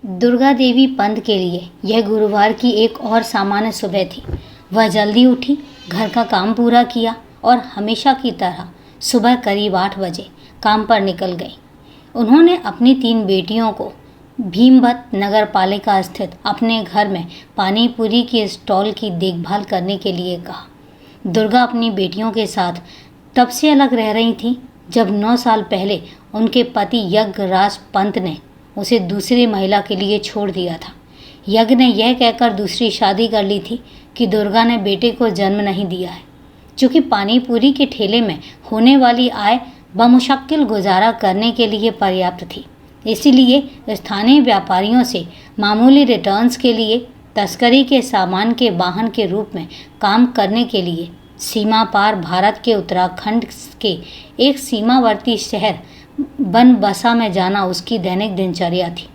दुर्गा देवी पंत के लिए यह गुरुवार की एक और सामान्य सुबह थी। वह जल्दी उठी, घर का काम पूरा किया और हमेशा की तरह सुबह करीब 8 बजे काम पर निकल गई। उन्होंने अपनी 3 बेटियों को भीमभट्ट नगर पालिका स्थित अपने घर में पानी पूरी के स्टॉल की देखभाल करने के लिए कहा। दुर्गा अपनी बेटियों के साथ तब से अलग रह रही थी जब 9 साल पहले उनके पति यज्ञराज पंत ने उसे दूसरी महिला के लिए छोड़ दिया था। यज्ञ ने यह कहकर दूसरी शादी कर ली थी कि दुर्गा ने बेटे को जन्म नहीं दिया है, चूँकि पानी पूरी के ठेले में होने वाली आय बमुश्किल गुजारा करने के लिए पर्याप्त थी। इसीलिए स्थानीय व्यापारियों से मामूली रिटर्न्स के लिए तस्करी के सामान के वाहन के रूप में काम करने के लिए सीमा पार भारत के उत्तराखंड के एक सीमावर्ती शहर बनबसा में जाना उसकी दैनिक दिनचर्या थी।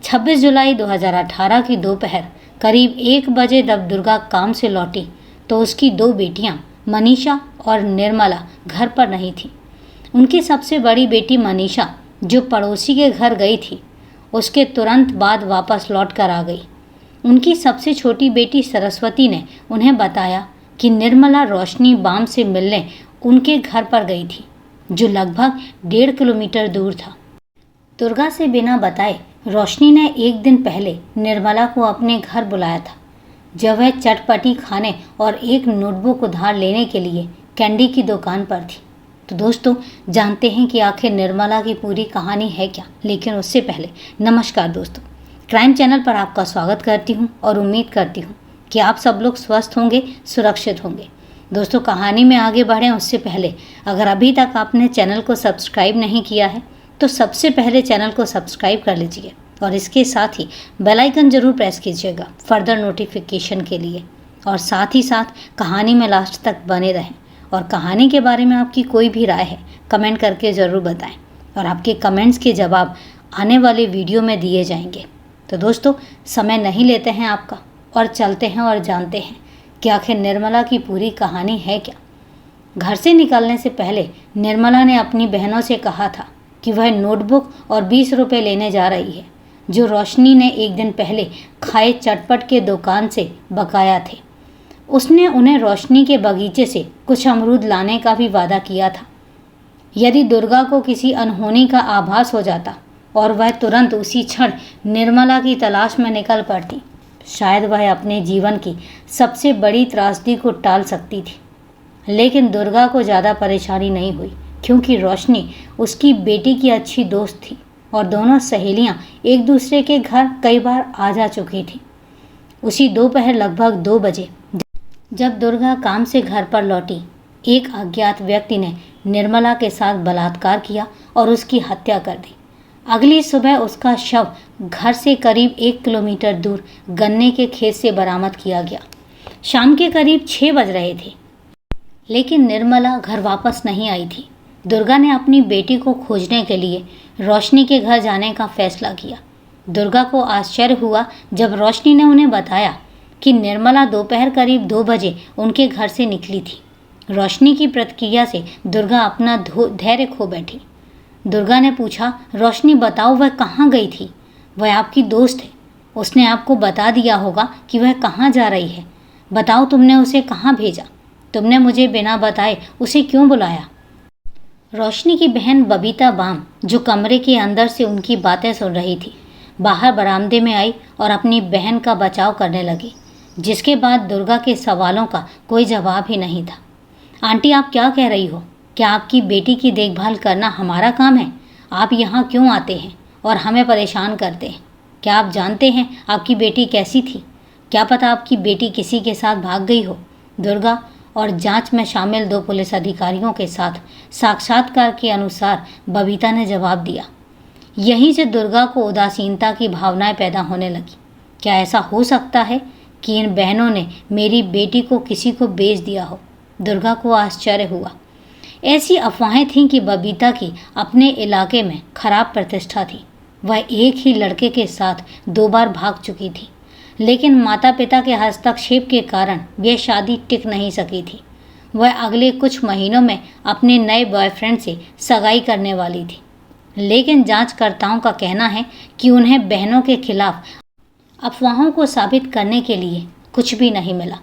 26 जुलाई 2018 की दोपहर करीब 1 बजे जब दुर्गा काम से लौटी तो उसकी 2 बेटियां मनीषा और निर्मला घर पर नहीं थी। उनकी सबसे बड़ी बेटी मनीषा, जो पड़ोसी के घर गई थी, उसके तुरंत बाद वापस लौट कर आ गई। उनकी सबसे छोटी बेटी सरस्वती ने उन्हें बताया कि निर्मला रोशनी बाम से मिलने उनके घर पर गई थी, जो लगभग 1.5 किलोमीटर दूर था। दुर्गा से बिना बताए रोशनी ने एक दिन पहले निर्मला को अपने घर बुलाया था, जब वह चटपटी खाने और एक नोटबुक उधार लेने के लिए कैंडी की दुकान पर थी। तो दोस्तों, जानते हैं कि आखिर निर्मला की पूरी कहानी है क्या। लेकिन उससे पहले नमस्कार दोस्तों, क्राइम चैनल पर आपका स्वागत करती हूं और उम्मीद करती हूं कि आप सब लोग स्वस्थ होंगे, सुरक्षित होंगे। दोस्तों, कहानी में आगे बढ़ें उससे पहले अगर अभी तक आपने चैनल को सब्सक्राइब नहीं किया है तो सबसे पहले चैनल को सब्सक्राइब कर लीजिए और इसके साथ ही बेल आइकन जरूर प्रेस कीजिएगा फर्दर नोटिफिकेशन के लिए। और साथ ही साथ कहानी में लास्ट तक बने रहें और कहानी के बारे में आपकी कोई भी राय है कमेंट करके ज़रूर बताएं और आपके कमेंट्स के जवाब आने वाले वीडियो में दिए जाएंगे। तो दोस्तों, समय नहीं लेते हैं आपका और चलते हैं और जानते हैं कि आखिर निर्मला की पूरी कहानी है क्या। घर से निकलने से पहले निर्मला ने अपनी बहनों से कहा था कि वह नोटबुक और 20 रुपये लेने जा रही है, जो रोशनी ने एक दिन पहले खाए चटपट के दुकान से बकाया थे। उसने उन्हें रोशनी के बगीचे से कुछ अमरूद लाने का भी वादा किया था। यदि दुर्गा को किसी अनहोनी का आभास हो जाता और वह तुरंत उसी क्षण निर्मला की तलाश में निकल पड़ती, शायद वह अपने जीवन की सबसे बड़ी त्रासदी को टाल सकती थी। लेकिन दुर्गा को ज़्यादा परेशानी नहीं हुई, क्योंकि रोशनी उसकी बेटी की अच्छी दोस्त थी और दोनों सहेलियां एक दूसरे के घर कई बार आ जा चुकी थी। उसी दोपहर लगभग 2 बजे जब दुर्गा काम से घर पर लौटी, एक अज्ञात व्यक्ति ने निर्मला के साथ बलात्कार किया और उसकी हत्या कर दी। अगली सुबह उसका शव घर से करीब 1 किलोमीटर दूर गन्ने के खेत से बरामद किया गया। शाम के करीब 6 बज रहे थे, लेकिन निर्मला घर वापस नहीं आई थी। दुर्गा ने अपनी बेटी को खोजने के लिए रोशनी के घर जाने का फैसला किया। दुर्गा को आश्चर्य हुआ जब रोशनी ने उन्हें बताया कि निर्मला दोपहर करीब 2 बजे उनके घर से निकली थी। रोशनी की प्रतिक्रिया से दुर्गा अपना धैर्य खो बैठी। दुर्गा ने पूछा, रोशनी बताओ, वह कहाँ गई थी? वह आपकी दोस्त है, उसने आपको बता दिया होगा कि वह कहाँ जा रही है। बताओ, तुमने उसे कहाँ भेजा? तुमने मुझे बिना बताए उसे क्यों बुलाया? रोशनी की बहन बबीता बाम, जो कमरे के अंदर से उनकी बातें सुन रही थी, बाहर बरामदे में आई और अपनी बहन का बचाव करने लगी, जिसके बाद दुर्गा के सवालों का कोई जवाब ही नहीं था। आंटी, आप क्या कह रही हो? क्या आपकी बेटी की देखभाल करना हमारा काम है? आप यहाँ क्यों आते हैं और हमें परेशान करते हैं? क्या आप जानते हैं आपकी बेटी कैसी थी? क्या पता आपकी बेटी किसी के साथ भाग गई हो? दुर्गा और जांच में शामिल 2 पुलिस अधिकारियों के साथ साक्षात्कार के अनुसार बबीता ने जवाब दिया। यहीं से दुर्गा को उदासीनता की भावनाएं पैदा होने लगी। क्या ऐसा हो सकता है कि इन बहनों ने मेरी बेटी को किसी को बेच दिया हो? दुर्गा को आश्चर्य हुआ। ऐसी अफवाहें थीं कि बबीता की अपने इलाके में खराब प्रतिष्ठा थी। वह एक ही लड़के के साथ 2 बार भाग चुकी थी, लेकिन माता पिता के हस्तक्षेप के कारण यह शादी टिक नहीं सकी थी। वह अगले कुछ महीनों में अपने नए बॉयफ्रेंड से सगाई करने वाली थी। लेकिन जांचकर्ताओं का कहना है कि उन्हें बहनों के खिलाफ अफवाहों को साबित करने के लिए कुछ भी नहीं मिला।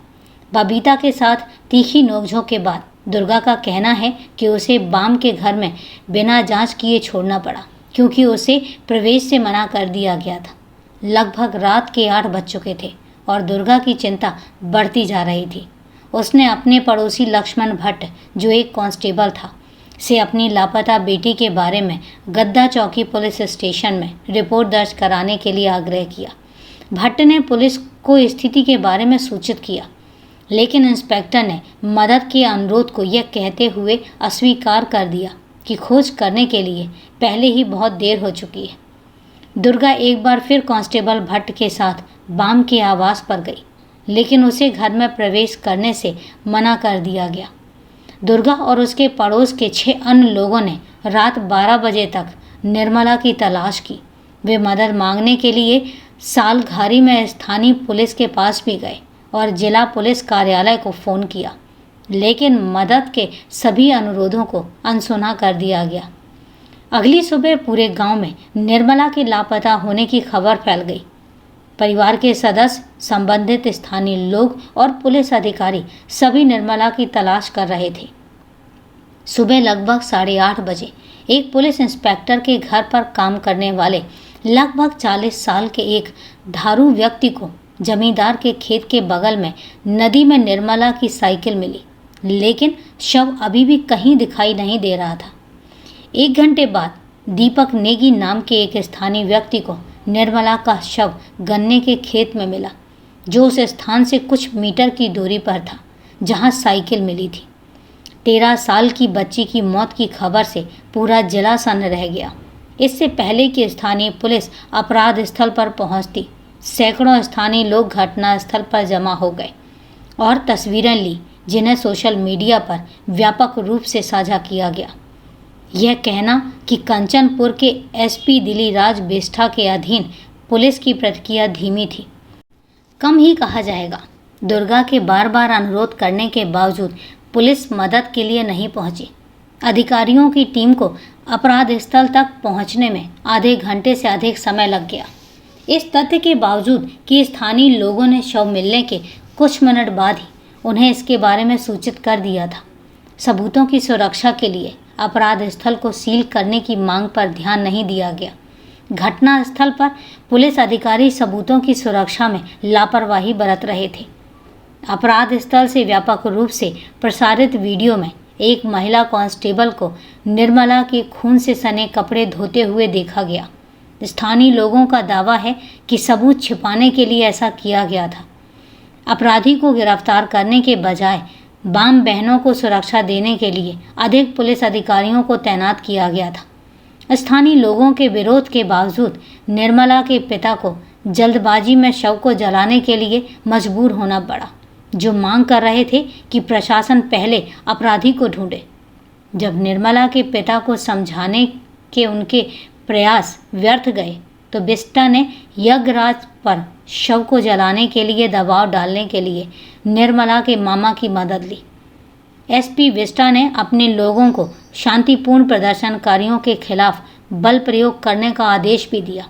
बबीता के साथ तीखी नोकझोंक के बाद दुर्गा का कहना है कि उसे बाम के घर में बिना जांच किए छोड़ना पड़ा, क्योंकि उसे प्रवेश से मना कर दिया गया था। लगभग रात के 8 बज चुके थे और दुर्गा की चिंता बढ़ती जा रही थी। उसने अपने पड़ोसी लक्ष्मण भट्ट, जो एक कांस्टेबल था, से अपनी लापता बेटी के बारे में गद्दा चौकी पुलिस स्टेशन में रिपोर्ट दर्ज कराने के लिए आग्रह किया। भट्ट ने पुलिस को स्थिति के बारे में सूचित किया, लेकिन इंस्पेक्टर ने मदद के अनुरोध को यह कहते हुए अस्वीकार कर दिया कि खोज करने के लिए पहले ही बहुत देर हो चुकी है। दुर्गा एक बार फिर कांस्टेबल भट्ट के साथ बाम के आवास पर गई, लेकिन उसे घर में प्रवेश करने से मना कर दिया गया। दुर्गा और उसके पड़ोस के 6 अन्य लोगों ने रात 12 बजे तक निर्मला की तलाश की। वे मदद मांगने के लिए सालघारी में स्थानीय पुलिस के पास भी गए और जिला पुलिस कार्यालय को फ़ोन किया, लेकिन मदद के सभी अनुरोधों को अनसुना कर दिया गया। अगली सुबह पूरे गांव में निर्मला के लापता होने की खबर फैल गई। परिवार के सदस्य, संबंधित स्थानीय लोग और पुलिस अधिकारी सभी निर्मला की तलाश कर रहे थे। सुबह लगभग 8:30 बजे एक पुलिस इंस्पेक्टर के घर पर काम करने वाले लगभग 40 साल के एक धारू व्यक्ति को जमींदार के खेत के बगल में नदी में निर्मला की साइकिल मिली, लेकिन शव अभी भी कहीं दिखाई नहीं दे रहा था। 1 घंटे बाद दीपक नेगी नाम के एक स्थानीय व्यक्ति को निर्मला का शव गन्ने के खेत में मिला, जो उस स्थान से कुछ मीटर की दूरी पर था जहां साइकिल मिली थी। 13 साल की बच्ची की मौत की खबर से पूरा जिला सन्न रह गया। इससे पहले कि स्थानीय पुलिस अपराध स्थल पर पहुंचती, सैकड़ों स्थानीय लोग घटनास्थल पर जमा हो गए और तस्वीरें ली, जिन्हें सोशल मीडिया पर व्यापक रूप से साझा किया गया। यह कहना कि कंचनपुर के एसपी दिलीराज बिष्ठा के अधीन पुलिस की प्रतिक्रिया धीमी थी, कम ही कहा जाएगा। दुर्गा के बार बार अनुरोध करने के बावजूद पुलिस मदद के लिए नहीं पहुंची। अधिकारियों की टीम को अपराध स्थल तक पहुंचने में आधे घंटे से अधिक समय लग गया। इस तथ्य के बावजूद कि स्थानीय लोगों ने शव मिलने के कुछ मिनट बाद ही उन्हें इसके बारे में सूचित कर दिया था। सबूतों की सुरक्षा के लिए अपराध स्थल को सील करने की मांग पर ध्यान नहीं दिया गया। घटना स्थल पर पुलिस अधिकारी सबूतों की सुरक्षा में लापरवाही बरत रहे थे। अपराध स्थल से व्यापक रूप से प्रसारित वीडियो में एक महिला कांस्टेबल को निर्मला के खून से सने कपड़े धोते हुए देखा गया। स्थानीय लोगों का दावा है कि सबूत छिपाने के लिए ऐसा किया गया था। अपराधी को गिरफ्तार करने के बजाय बाम बहनों को सुरक्षा देने के लिए अधिक पुलिस अधिकारियों को तैनात किया गया था। स्थानीय लोगों के विरोध के बावजूद निर्मला के पिता को जल्दबाजी में शव को जलाने के लिए मजबूर होना पड़ा, जो मांग कर रहे थे कि प्रशासन पहले अपराधी को ढूंढे। जब निर्मला के पिता को समझाने के उनके प्रयास व्यर्थ गए, तो बिष्टा ने यज्ञराज पर शव को जलाने के लिए दबाव डालने के लिए निर्मला के मामा की मदद ली। एसपी बिष्टा ने अपने लोगों को शांतिपूर्ण प्रदर्शनकारियों के खिलाफ बल प्रयोग करने का आदेश भी दिया।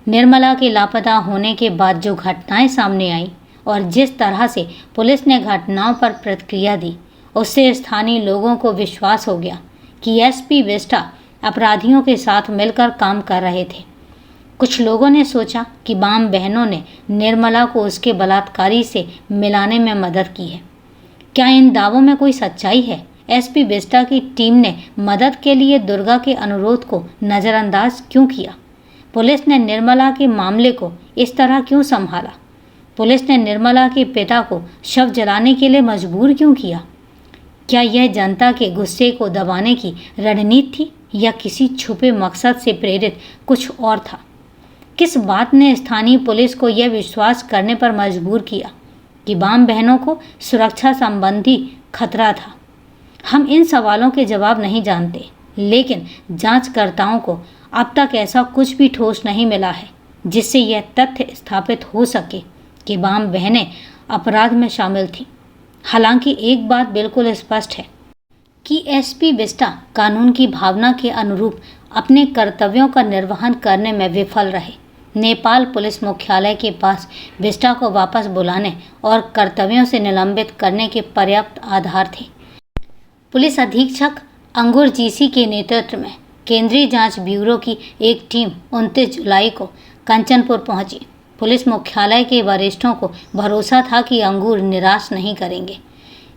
निर्मला के लापता होने के बाद जो घटनाएं सामने आईं और जिस तरह से पुलिस ने घटनाओं पर प्रतिक्रिया दी, उससे स्थानीय लोगों को विश्वास हो गया कि एसपी बिष्टा अपराधियों के साथ मिलकर काम कर रहे थे। कुछ लोगों ने सोचा कि बाम बहनों ने निर्मला को उसके बलात्कारी से मिलाने में मदद की है। क्या इन दावों में कोई सच्चाई है? एसपी बिष्टा की टीम ने मदद के लिए दुर्गा के अनुरोध को नज़रअंदाज क्यों किया? पुलिस ने निर्मला के मामले को इस तरह क्यों संभाला? पुलिस ने निर्मला के पिता को शव जलाने के लिए मजबूर क्यों किया? क्या यह जनता के गुस्से को दबाने की रणनीति थी या किसी छुपे मकसद से प्रेरित कुछ और था? किस बात ने स्थानीय पुलिस को यह विश्वास करने पर मजबूर किया कि बाम बहनों को सुरक्षा संबंधी खतरा था? हम इन सवालों के जवाब नहीं जानते, लेकिन जांचकर्ताओं को अब तक ऐसा कुछ भी ठोस नहीं मिला है जिससे यह तथ्य स्थापित हो सके कि बाम बहनें अपराध में शामिल थीं। हालांकि एक बात बिल्कुल स्पष्ट है कि एसपी बिष्टा कानून की भावना के अनुरूप अपने कर्तव्यों का निर्वहन करने में विफल रहे। नेपाल पुलिस मुख्यालय के पास बिष्टा को वापस बुलाने और कर्तव्यों से निलंबित करने के पर्याप्त आधार थे। पुलिस अधीक्षक अंगूर जीसी के नेतृत्व में केंद्रीय जांच ब्यूरो की एक टीम 29 जुलाई को कंचनपुर पहुंची। पुलिस मुख्यालय के वरिष्ठों को भरोसा था कि अंगूर निराश नहीं करेंगे।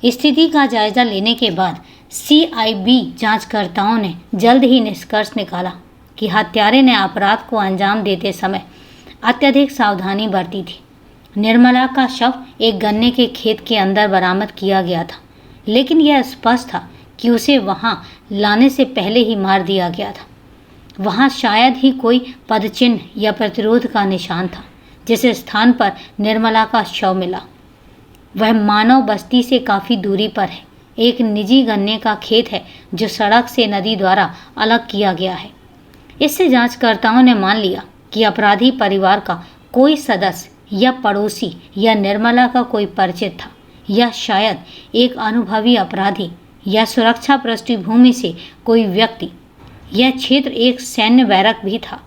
स्थिति का जायजा लेने के बाद सीआईबी जांचकर्ताओं ने जल्द ही निष्कर्ष निकाला कि हत्यारे ने अपराध को अंजाम देते समय अत्यधिक सावधानी बरती थी। निर्मला का शव एक गन्ने के खेत के अंदर बरामद किया गया था, लेकिन यह स्पष्ट था कि उसे वहां लाने से पहले ही मार दिया गया था। वहां शायद ही कोई पदचिन्ह या प्रतिरोध का निशान था। जिस स्थान पर निर्मला का शव मिला वह मानव बस्ती से काफ़ी दूरी पर है। एक निजी गन्ने का खेत है जो सड़क से नदी द्वारा अलग किया गया है। इससे जांचकर्ताओं ने मान लिया कि अपराधी परिवार का कोई सदस्य या पड़ोसी या निर्मला का कोई परिचित था, या शायद एक अनुभवी अपराधी या सुरक्षा पृष्ठभूमि से कोई व्यक्ति। यह क्षेत्र एक सैन्य बैरक भी था।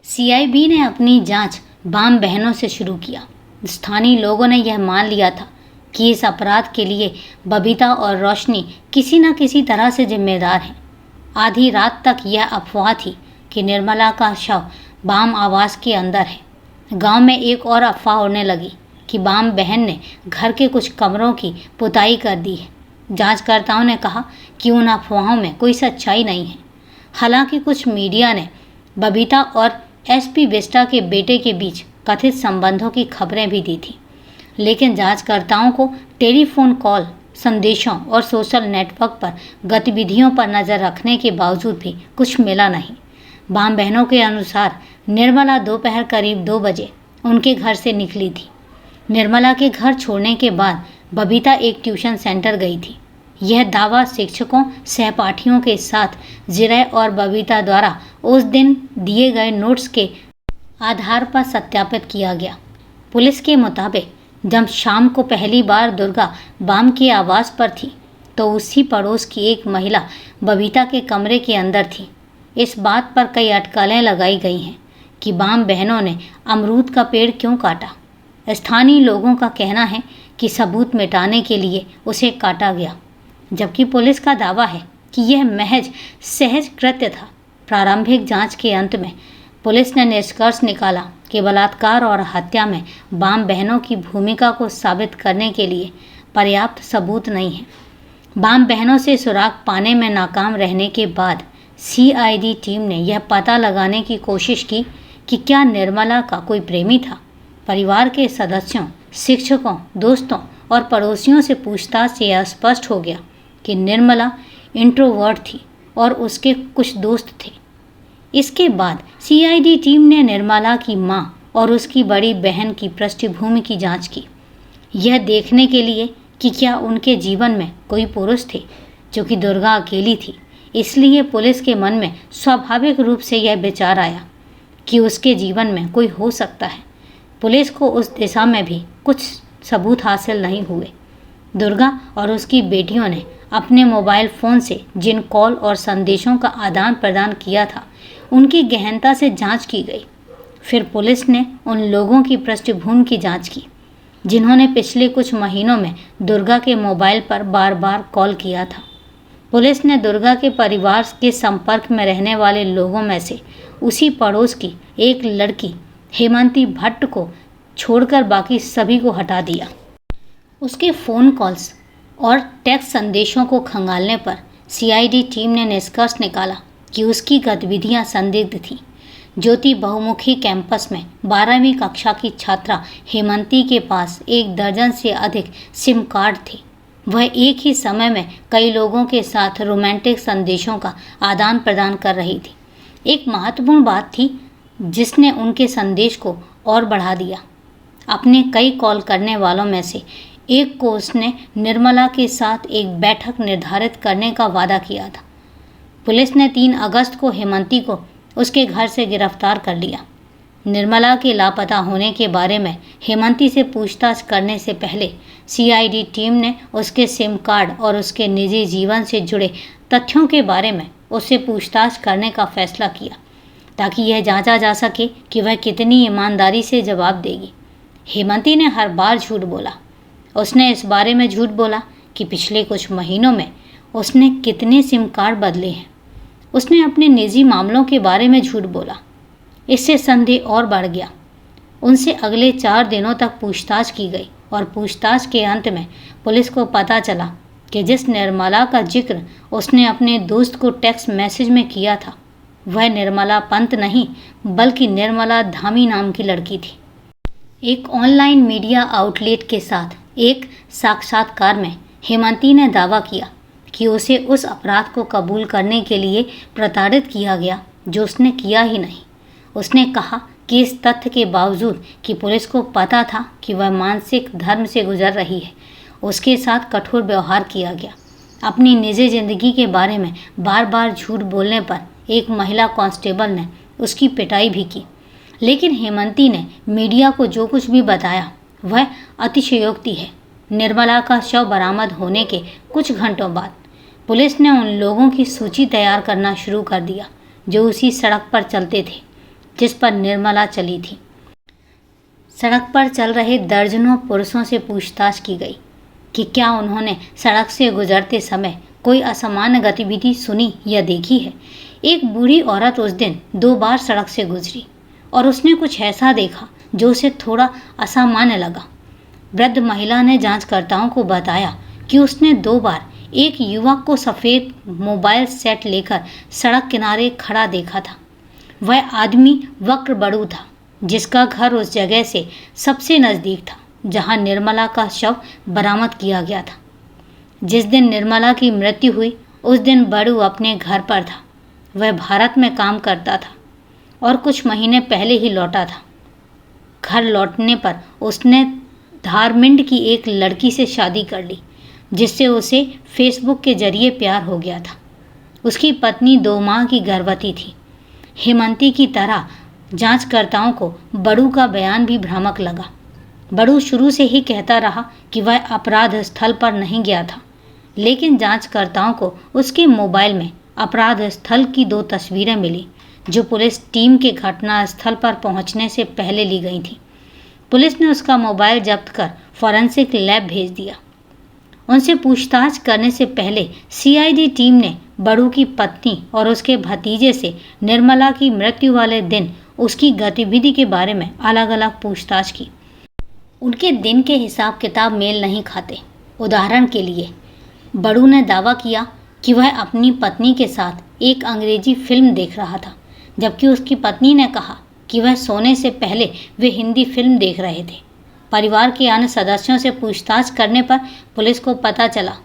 सीआईबी ने अपनी जांच बाम बहनों से शुरू किया। स्थानीय लोगों ने यह मान लिया था कि इस अपराध के लिए बबीता और रोशनी किसी न किसी तरह से जिम्मेदार हैं। आधी रात तक यह अफवाह थी कि निर्मला का शव बाम आवास के अंदर है। गांव में एक और अफवाह उड़ने लगी कि बाम बहन ने घर के कुछ कमरों की पुताई कर दी है। जांचकर्ताओं ने कहा कि उन अफवाहों में कोई सच्चाई नहीं है। हालांकि कुछ मीडिया ने बबीता और एसपी बिष्टा के बेटे के बीच कथित संबंधों की खबरें भी दी थी, लेकिन जांचकर्ताओं को टेलीफोन कॉल, संदेशों और सोशल नेटवर्क पर गतिविधियों पर नज़र रखने के बावजूद भी कुछ मिला नहीं। बाम बहनों के अनुसार निर्मला दोपहर करीब 2 बजे उनके घर से निकली थी। निर्मला के घर छोड़ने के बाद बबीता एक ट्यूशन सेंटर गई थी। यह दावा शिक्षकों, सहपाठियों के साथ जिरय और बबीता द्वारा उस दिन दिए गए नोट्स के आधार पर सत्यापित किया गया। पुलिस के मुताबिक जब शाम को पहली बार दुर्गा बाम के आवास पर थी तो उसी पड़ोस की एक महिला बबीता के कमरे के अंदर थी। इस बात पर कई अटकलें लगाई गई हैं कि बाम बहनों ने अमरूद का पेड़ क्यों काटा। स्थानीय लोगों का कहना है कि सबूत मिटाने के लिए उसे काटा गया, जबकि पुलिस का दावा है कि यह महज सहज कृत्य था। प्रारंभिक जांच के अंत में पुलिस ने निष्कर्ष निकाला कि बलात्कार और हत्या में बाम बहनों की भूमिका को साबित करने के लिए पर्याप्त सबूत नहीं है। बाम बहनों से सुराग पाने में नाकाम रहने के बाद सीआईडी टीम ने यह पता लगाने की कोशिश की कि क्या निर्मला का कोई प्रेमी था। परिवार के सदस्यों, शिक्षकों, दोस्तों और पड़ोसियों से पूछताछ से यह स्पष्ट हो गया कि निर्मला इंट्रोवर्ट थी और उसके कुछ दोस्त थे। इसके बाद सीआईडी टीम ने निर्मला की मां और उसकी बड़ी बहन की पृष्ठभूमि की जांच की, यह देखने के लिए कि क्या उनके जीवन में कोई पुरुष थे, जो कि दुर्गा अकेली थी। इसलिए पुलिस के मन में स्वाभाविक रूप से यह विचार आया कि उसके जीवन में कोई हो सकता है। पुलिस को उस दिशा में भी कुछ सबूत हासिल नहीं हुए। दुर्गा और उसकी बेटियों ने अपने मोबाइल फ़ोन से जिन कॉल और संदेशों का आदान प्रदान किया था, उनकी गहनता से जांच की गई। फिर पुलिस ने उन लोगों की पृष्ठभूमि की जांच की जिन्होंने पिछले कुछ महीनों में दुर्गा के मोबाइल पर बार बार कॉल किया था। पुलिस ने दुर्गा के परिवार के संपर्क में रहने वाले लोगों में से उसी पड़ोस की एक लड़की हेमंती भट्ट को छोड़कर बाकी सभी को हटा दिया। उसके फ़ोन कॉल्स और टेक्स्ट संदेशों को खंगालने पर सीआईडी टीम ने निष्कर्ष निकाला कि उसकी गतिविधियां संदिग्ध थीं। ज्योति बहुमुखी कैंपस में 12वीं कक्षा की छात्रा हेमंती के पास 1 दर्जन से अधिक सिम कार्ड थे। वह एक ही समय में कई लोगों के साथ रोमांटिक संदेशों का आदान प्रदान कर रही थी। एक महत्वपूर्ण बात थी जिसने उनके संदेश को और बढ़ा दिया। अपने कई कॉल करने वालों में से एक को उसने निर्मला के साथ एक बैठक निर्धारित करने का वादा किया था। पुलिस ने 3 अगस्त को हेमंती को उसके घर से गिरफ्तार कर लिया। निर्मला के लापता होने के बारे में हेमंती से पूछताछ करने से पहले सीआईडी टीम ने उसके सिम कार्ड और उसके निजी जीवन से जुड़े तथ्यों के बारे में उससे पूछताछ करने का फैसला किया, ताकि यह जांचा जा सके कि वह कितनी ईमानदारी से जवाब देगी। हेमंती ने हर बार झूठ बोला। उसने इस बारे में झूठ बोला कि पिछले कुछ महीनों में उसने कितने सिम कार्ड बदले हैं। उसने अपने निजी मामलों के बारे में झूठ बोला। इससे संदेह और बढ़ गया। उनसे अगले 4 दिनों तक पूछताछ की गई और पूछताछ के अंत में पुलिस को पता चला कि जिस निर्मला का जिक्र उसने अपने दोस्त को टेक्स्ट मैसेज में किया था, वह निर्मला पंत नहीं बल्कि निर्मला धामी नाम की लड़की थी। एक ऑनलाइन मीडिया आउटलेट के साथ एक साक्षात्कार में हेमंती ने दावा किया कि उसे उस अपराध को कबूल करने के लिए प्रताड़ित किया गया जो उसने किया ही नहीं। उसने कहा कि इस तथ्य के बावजूद कि पुलिस को पता था कि वह मानसिक धर्म से गुजर रही है, उसके साथ कठोर व्यवहार किया गया। अपनी निजी जिंदगी के बारे में बार बार झूठ बोलने पर एक महिला कांस्टेबल ने उसकी पिटाई भी की। लेकिन हेमंती ने मीडिया को जो कुछ भी बताया वह अतिशयोक्ति है। निर्मला का शव बरामद होने के कुछ घंटों बाद पुलिस ने उन लोगों की सूची तैयार करना शुरू कर दिया जो उसी सड़क पर चलते थे जिस पर निर्मला चली थी। सड़क पर चल रहे दर्जनों पुरुषों से पूछताछ की गई कि क्या उन्होंने सड़क से गुजरते समय कोई असामान्य गतिविधि सुनी या देखी है। एक बूढ़ी औरत उस दिन 2 बार सड़क से गुजरी और उसने कुछ ऐसा देखा जो उसे थोड़ा असामान्य लगा। वृद्ध महिला ने जांचकर्ताओं को बताया कि उसने 2 बार एक युवक को सफ़ेद मोबाइल सेट लेकर सड़क किनारे खड़ा देखा था। वह आदमी वक्र बड़ू था जिसका घर उस जगह से सबसे नज़दीक था जहां निर्मला का शव बरामद किया गया था। जिस दिन निर्मला की मृत्यु हुई उस दिन बड़ू अपने घर पर था। वह भारत में काम करता था और कुछ महीने पहले ही लौटा था। घर लौटने पर उसने धारमिंड की एक लड़की से शादी कर ली जिससे उसे फेसबुक के जरिए प्यार हो गया था। उसकी पत्नी 2 माह की गर्भवती थी। हेमंती की तरह जांचकर्ताओं को बड़ू का बयान भी भ्रामक लगा। बड़ू शुरू से ही कहता रहा कि वह अपराध स्थल पर नहीं गया था, लेकिन जांचकर्ताओं को उसके मोबाइल में अपराध स्थल की 2 तस्वीरें मिली जो पुलिस टीम के घटनास्थल पर पहुंचने से पहले ली गई थी। पुलिस ने उसका मोबाइल जब्त कर फॉरेंसिक लैब भेज दिया। उनसे पूछताछ करने से पहले सीआईडी टीम ने बड़ू की पत्नी और उसके भतीजे से निर्मला की मृत्यु वाले दिन उसकी गतिविधि के बारे में अलग अलग पूछताछ की। उनके दिन के हिसाब किताब मेल नहीं खाते। उदाहरण के लिए बड़ू ने दावा किया कि वह अपनी पत्नी के साथ एक अंग्रेजी फिल्म देख रहा था, जबकि उसकी पत्नी ने कहा कि वह सोने से पहले वे हिंदी फिल्म देख रहे थे। परिवार के अन्य सदस्यों से पूछताछ करने पर पुलिस को पता चला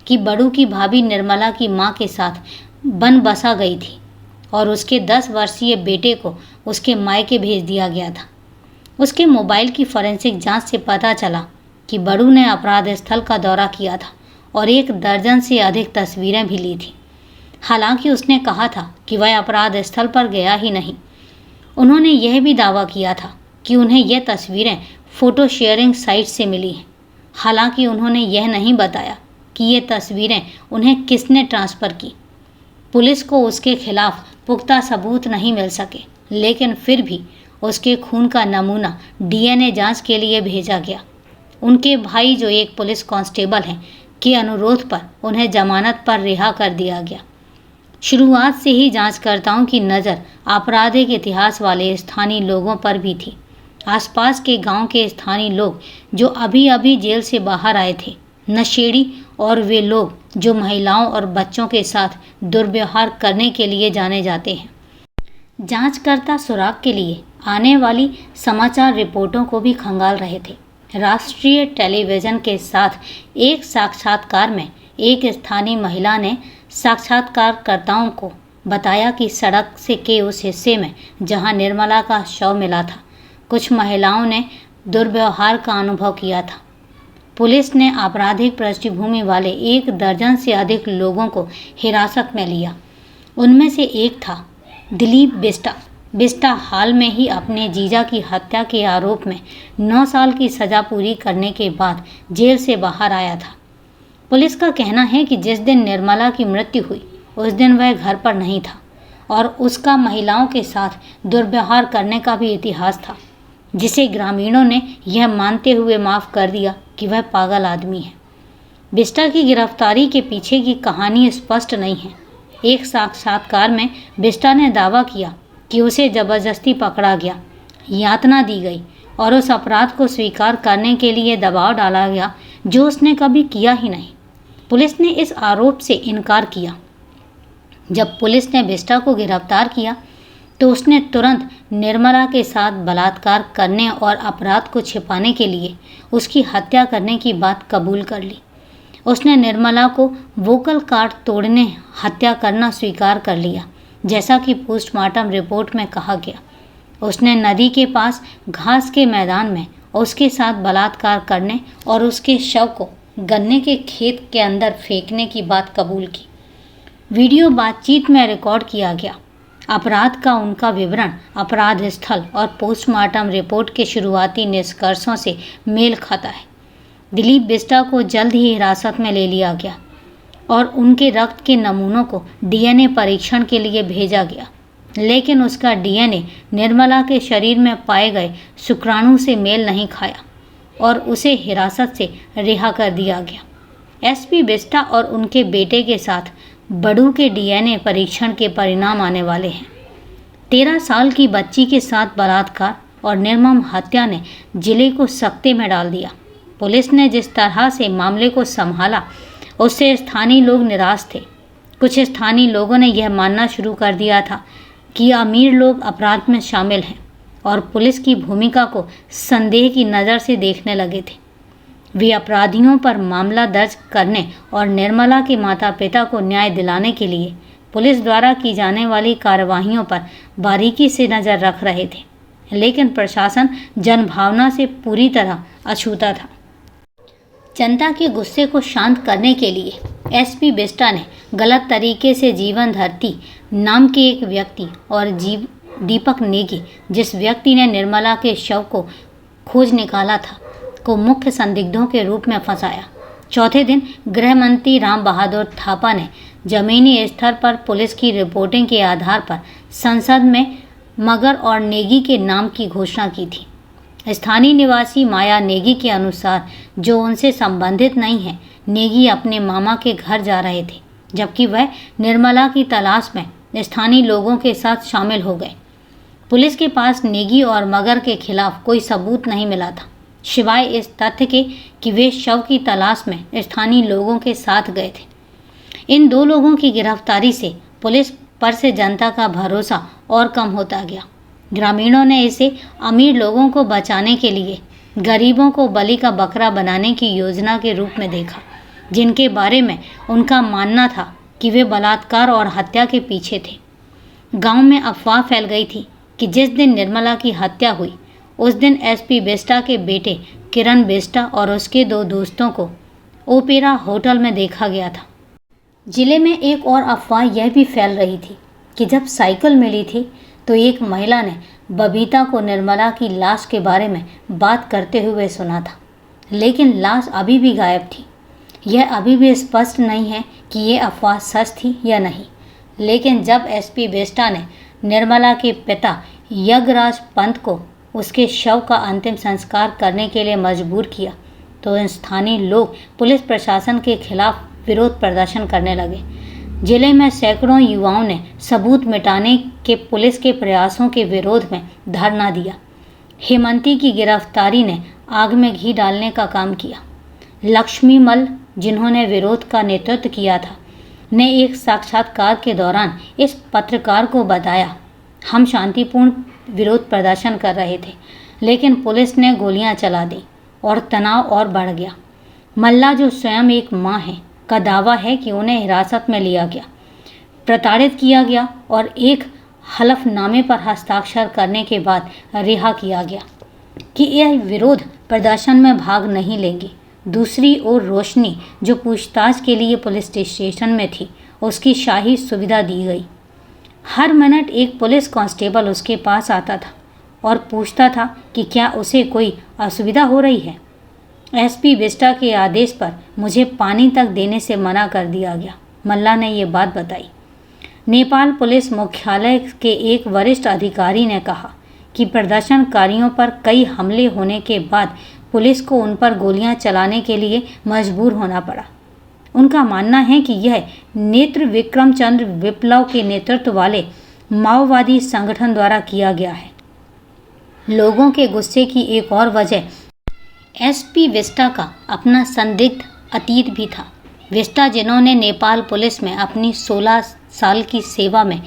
कि बड़ू की भाभी निर्मला की मां के साथ बन बसा गई थी और उसके 10 वर्षीय बेटे को उसके मायके भेज दिया गया था। उसके मोबाइल की फॉरेंसिक जांच से पता चला कि बड़ू ने अपराध स्थल का दौरा किया था और 1 दर्जन से अधिक तस्वीरें भी ली थी। हालांकि उसने कहा था कि वह अपराध स्थल पर गया ही नहीं। उन्होंने यह भी दावा किया था कि उन्हें यह तस्वीरें फ़ोटो शेयरिंग साइट से मिली हैं। हालांकि उन्होंने यह नहीं बताया कि ये तस्वीरें उन्हें किसने ट्रांसफ़र की। पुलिस को उसके खिलाफ पुख्ता सबूत नहीं मिल सके, लेकिन फिर भी उसके खून का नमूना डीएनए जांच के लिए भेजा गया। उनके भाई, जो एक पुलिस कांस्टेबल हैं, के अनुरोध पर उन्हें जमानत पर रिहा कर दिया गया। शुरुआत से ही जांचकर्ताओं की नज़र आपराधिक इतिहास वाले स्थानीय लोगों पर भी थी। आसपास के गांव के स्थानीय लोग जो अभी अभी जेल से बाहर आए थे, नशेड़ी और वे लोग जो महिलाओं और बच्चों के साथ दुर्व्यवहार करने के लिए जाने जाते हैं। जांचकर्ता सुराग के लिए आने वाली समाचार रिपोर्टों को भी खंगाल रहे थे। राष्ट्रीय टेलीविज़न के साथ एक साक्षात्कार में एक स्थानीय महिला ने साक्षात्कारकर्ताओं को बताया कि सड़क से के उस हिस्से में जहां निर्मला का शव मिला था, कुछ महिलाओं ने दुर्व्यवहार का अनुभव किया था। पुलिस ने आपराधिक पृष्ठभूमि वाले 1 दर्जन से अधिक लोगों को हिरासत में लिया। उनमें से एक था दिलीप बिष्टा, बिष्टा हाल में ही अपने जीजा की हत्या के आरोप में 9 साल की सजा पूरी करने के बाद जेल से बाहर आया था। पुलिस का कहना है कि जिस दिन निर्मला की मृत्यु हुई उस दिन वह घर पर नहीं था और उसका महिलाओं के साथ दुर्व्यवहार करने का भी इतिहास था, जिसे ग्रामीणों ने यह मानते हुए माफ़ कर दिया कि वह पागल आदमी है। बिष्टा की गिरफ्तारी के पीछे की कहानी स्पष्ट नहीं है। एक साक्षात्कार में बिष्टा ने दावा किया कि उसे जबरदस्ती पकड़ा गया, यातना दी गई और उस अपराध को स्वीकार करने के लिए दबाव डाला गया जो उसने कभी किया ही नहीं। पुलिस ने इस आरोप से इनकार किया। जब पुलिस ने बिष्टा को गिरफ्तार किया तो उसने तुरंत निर्मला के साथ बलात्कार करने और अपराध को छिपाने के लिए उसकी हत्या करने की बात कबूल कर ली। उसने निर्मला को वोकल कार्ड तोड़ने, हत्या करना स्वीकार कर लिया, जैसा कि पोस्टमार्टम रिपोर्ट में कहा गया। उसने नदी के पास घास के मैदान में उसके साथ बलात्कार करने और उसके शव को गन्ने के खेत के अंदर फेंकने की बात कबूल की। वीडियो बातचीत में रिकॉर्ड किया गया। अपराध का उनका विवरण अपराध स्थल और पोस्टमार्टम रिपोर्ट के शुरुआती निष्कर्षों से मेल खाता है। दिलीप बिष्टा को जल्द ही हिरासत में ले लिया गया और उनके रक्त के नमूनों को डीएनए परीक्षण के लिए भेजा गया, लेकिन उसका डीएनए निर्मला के शरीर में पाए गए शुक्राणु से मेल नहीं खाया और उसे हिरासत से रिहा कर दिया गया। एसपी बिष्टा और उनके बेटे के साथ बड़ू के डीएनए परीक्षण के परिणाम आने वाले हैं। 13 साल की बच्ची के साथ बलात्कार और निर्मम हत्या ने जिले को सकते में डाल दिया। पुलिस ने जिस तरह से मामले को संभाला उससे स्थानीय लोग निराश थे। कुछ स्थानीय लोगों ने यह मानना शुरू कर दिया था कि अमीर लोग अपराध में शामिल हैं और पुलिस की भूमिका को संदेह की नज़र से देखने लगे थे। वे अपराधियों पर मामला दर्ज करने और निर्मला के माता पिता को न्याय दिलाने के लिए पुलिस द्वारा की जाने वाली कार्रवाइयों पर बारीकी से नज़र रख रहे थे, लेकिन प्रशासन जनभावना से पूरी तरह अछूता था। जनता के गुस्से को शांत करने के लिए एसपी बिष्टा ने गलत तरीके से जीवन धरती नाम के एक व्यक्ति और दीपक नेगी, जिस व्यक्ति ने निर्मला के शव को खोज निकाला था, को मुख्य संदिग्धों के रूप में फंसाया। चौथे दिन गृह मंत्री राम बहादुर थापा ने जमीनी स्तर पर पुलिस की रिपोर्टिंग के आधार पर संसद में मगर और नेगी के नाम की घोषणा की थी। स्थानीय निवासी माया नेगी के अनुसार, जो उनसे संबंधित नहीं है, नेगी अपने मामा के घर जा रहे थे, जबकि वह निर्मला की तलाश में स्थानीय लोगों के साथ शामिल हो गए। पुलिस के पास नेगी और मगर के खिलाफ कोई सबूत नहीं मिला था, सिवाय इस तथ्य के कि वे शव की तलाश में स्थानीय लोगों के साथ गए थे। इन दो लोगों की गिरफ्तारी से पुलिस पर से जनता का भरोसा और कम होता गया। ग्रामीणों ने इसे अमीर लोगों को बचाने के लिए गरीबों को बलि का बकरा बनाने की योजना के रूप में देखा, जिनके बारे में उनका मानना था कि वे बलात्कार और हत्या के पीछे थे। गांव में अफवाह फैल गई थी कि जिस दिन निर्मला की हत्या हुई उस दिन एसपी बिष्टा के बेटे किरण बिष्टा और उसके 2 दोस्तों को ओपेरा होटल में देखा गया था। जिले में एक और अफवाह यह भी फैल रही थी कि जब साइकिल मिली थी तो एक महिला ने बबीता को निर्मला की लाश के बारे में बात करते हुए सुना था, लेकिन लाश अभी भी गायब थी। यह अभी भी स्पष्ट नहीं है कि ये अफवाह सच थी या नहीं, लेकिन जब एसपी बिष्टा ने निर्मला के पिता यज्ञराज पंत को उसके शव का अंतिम संस्कार करने के लिए मजबूर किया तो स्थानीय लोग पुलिस प्रशासन के खिलाफ विरोध प्रदर्शन करने लगे। जिले में सैकड़ों युवाओं ने सबूत मिटाने के पुलिस के प्रयासों के विरोध में धरना दिया। हेमंती की गिरफ्तारी ने आग में घी डालने का काम किया। लक्ष्मी मल, जिन्होंने विरोध का नेतृत्व किया था, ने एक साक्षात्कार के दौरान इस पत्रकार को बताया, हम शांतिपूर्ण विरोध प्रदर्शन कर रहे थे, लेकिन पुलिस ने गोलियां चला दी और तनाव और बढ़ गया। मल्ला, जो स्वयं एक मां है, का दावा है कि उन्हें हिरासत में लिया गया, प्रताड़ित किया गया और एक हलफनामे पर हस्ताक्षर करने के बाद रिहा किया गया कि यह विरोध प्रदर्शन में भाग नहीं लेंगे। दूसरी ओर रोशनी, जो पूछताछ के लिए पुलिस स्टेशन में थी, उसकी शाही सुविधा दी गई। हर मिनट एक पुलिस कांस्टेबल उसके पास आता था और पूछता था कि क्या उसे कोई असुविधा हो रही है। एसपी विस्टा के आदेश पर मुझे पानी तक देने से मना कर दिया गया। मल्ला ने ये बात बताई। नेपाल पुलिस मुख्यालय के एक वरिष्ठ अधिकारी ने कहा कि प्रदर्शनकारियों पर कई हमले होने के बाद पुलिस को उन पर गोलियां चलाने के लिए मजबूर होना पड़ा। उनका मानना है कि यह नेत्र विक्रमचंद्र विप्लव के नेतृत्व वाले माओवादी संगठन द्वारा किया गया है। लोगों के गुस्से की एक और वजह एसपी विस्टा का अपना संदिग्ध अतीत भी था। विस्टा, जिन्होंने नेपाल पुलिस में अपनी 16 साल की सेवा में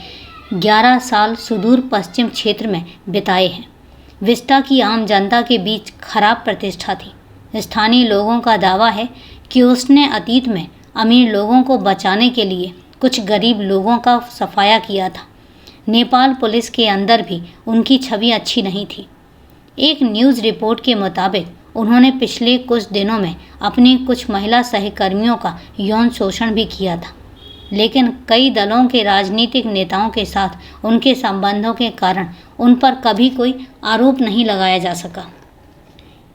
11 साल सुदूर पश्चिम क्षेत्र में बिताए हैं। विस्टा की आम जनता के बीच खराब प्रतिष्ठा थी। स्थानीय लोगों का दावा है कि उसने अतीत में अमीर लोगों को बचाने के लिए कुछ गरीब लोगों का सफाया किया था। नेपाल पुलिस के अंदर भी उनकी छवि अच्छी नहीं थी। एक न्यूज़ रिपोर्ट के मुताबिक उन्होंने पिछले कुछ दिनों में अपनी कुछ महिला सहकर्मियों का यौन शोषण भी किया था, लेकिन कई दलों के राजनीतिक नेताओं के साथ उनके संबंधों के कारण उन पर कभी कोई आरोप नहीं लगाया जा सका।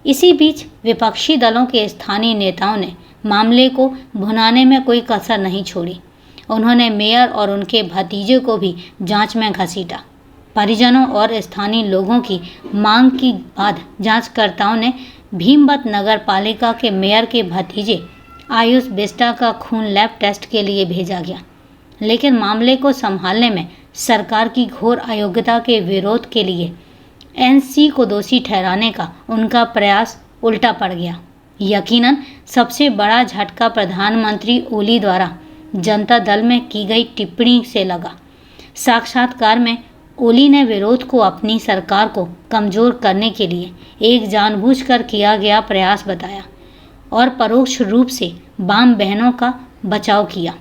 इसी बीच विपक्षी दलों के स्थानीय नेताओं ने मामले को भुनाने में कोई कसर नहीं छोड़ी। उन्होंने मेयर और उनके भतीजे को भी जांच में घसीटा। परिजनों और स्थानीय लोगों की मांग के बाद जांचकर्ताओं ने भीमबत नगर पालिका के मेयर के भतीजे आयुष विस्टा का खून लैब टेस्ट के लिए भेजा गया, लेकिन मामले को संभालने में सरकार की घोर अयोग्यता के विरोध के लिए एनसी को दोषी ठहराने का उनका प्रयास उल्टा पड़ गया। यकीनन सबसे बड़ा झटका प्रधानमंत्री ओली द्वारा जनता दल में की गई टिप्पणी से लगा। साक्षात्कार में ओली ने विरोध को अपनी सरकार को कमज़ोर करने के लिए एक जानबूझकर किया गया प्रयास बताया और परोक्ष रूप से वाम बहनों का बचाव किया।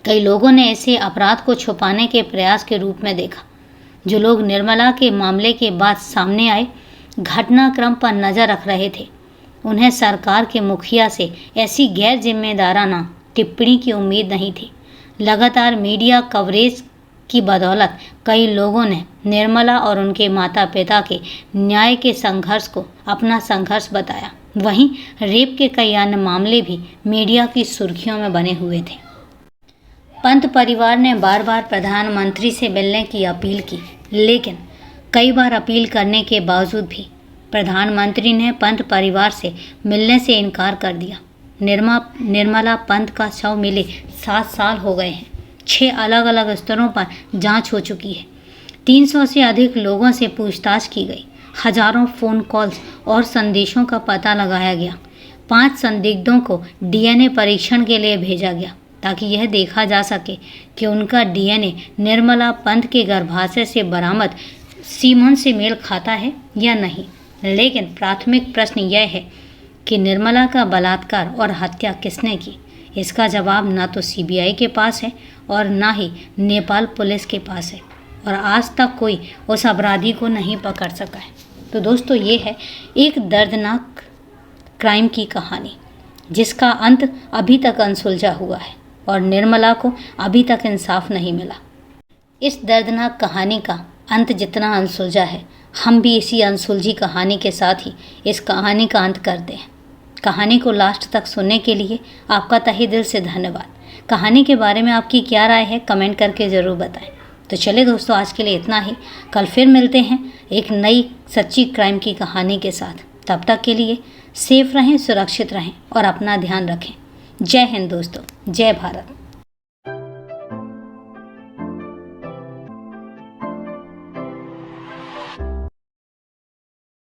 कई लोगों ने इसे अपराध को छुपाने के प्रयास के रूप में देखा। जो लोग निर्मला के मामले के बाद सामने आए घटनाक्रम पर नज़र रख रहे थे, उन्हें सरकार के मुखिया से ऐसी गैर जिम्मेदाराना टिप्पणी की उम्मीद नहीं थी। लगातार मीडिया कवरेज की बदौलत कई लोगों ने निर्मला और उनके माता पिता के न्याय के संघर्ष को अपना संघर्ष बताया। वहीं रेप के कई अन्य मामले भी मीडिया की सुर्खियों में बने हुए थे। पंत परिवार ने बार बार प्रधानमंत्री से मिलने की अपील की, लेकिन कई बार अपील करने के बावजूद भी प्रधानमंत्री ने पंत परिवार से मिलने से इनकार कर दिया। निर्मला पंत का शव मिले 7 साल हो गए हैं। 6 अलग अलग स्तरों पर जांच हो चुकी है। 300 से अधिक लोगों से पूछताछ की गई। हजारों फ़ोन कॉल्स और संदेशों का पता लगाया गया। 5 संदिग्धों को डीएनए परीक्षण के लिए भेजा गया ताकि यह देखा जा सके कि उनका डीएनए निर्मला पंत के गर्भाशय से बरामद सीमन से मेल खाता है या नहीं। लेकिन प्राथमिक प्रश्न यह है कि निर्मला का बलात्कार और हत्या किसने की। इसका जवाब ना तो सीबीआई के पास है और ना ही नेपाल पुलिस के पास है, और आज तक कोई उस अपराधी को नहीं पकड़ सका है। तो दोस्तों, ये है एक दर्दनाक क्राइम की कहानी जिसका अंत अभी तक अनसुलझा हुआ है और निर्मला को अभी तक इंसाफ नहीं मिला। इस दर्दनाक कहानी का अंत जितना अनसुलझा है, हम भी इसी अनसुलझी कहानी के साथ ही इस कहानी का अंत करते हैं। कहानी को लास्ट तक सुनने के लिए आपका तहे दिल से धन्यवाद। कहानी के बारे में आपकी क्या राय है, कमेंट करके ज़रूर बताएं। तो चलिए दोस्तों, आज के लिए इतना ही। कल फिर मिलते हैं एक नई सच्ची क्राइम की कहानी के साथ। तब तक के लिए सेफ रहें, सुरक्षित रहें और अपना ध्यान रखें। जय हिंद दोस्तों, जय भारत।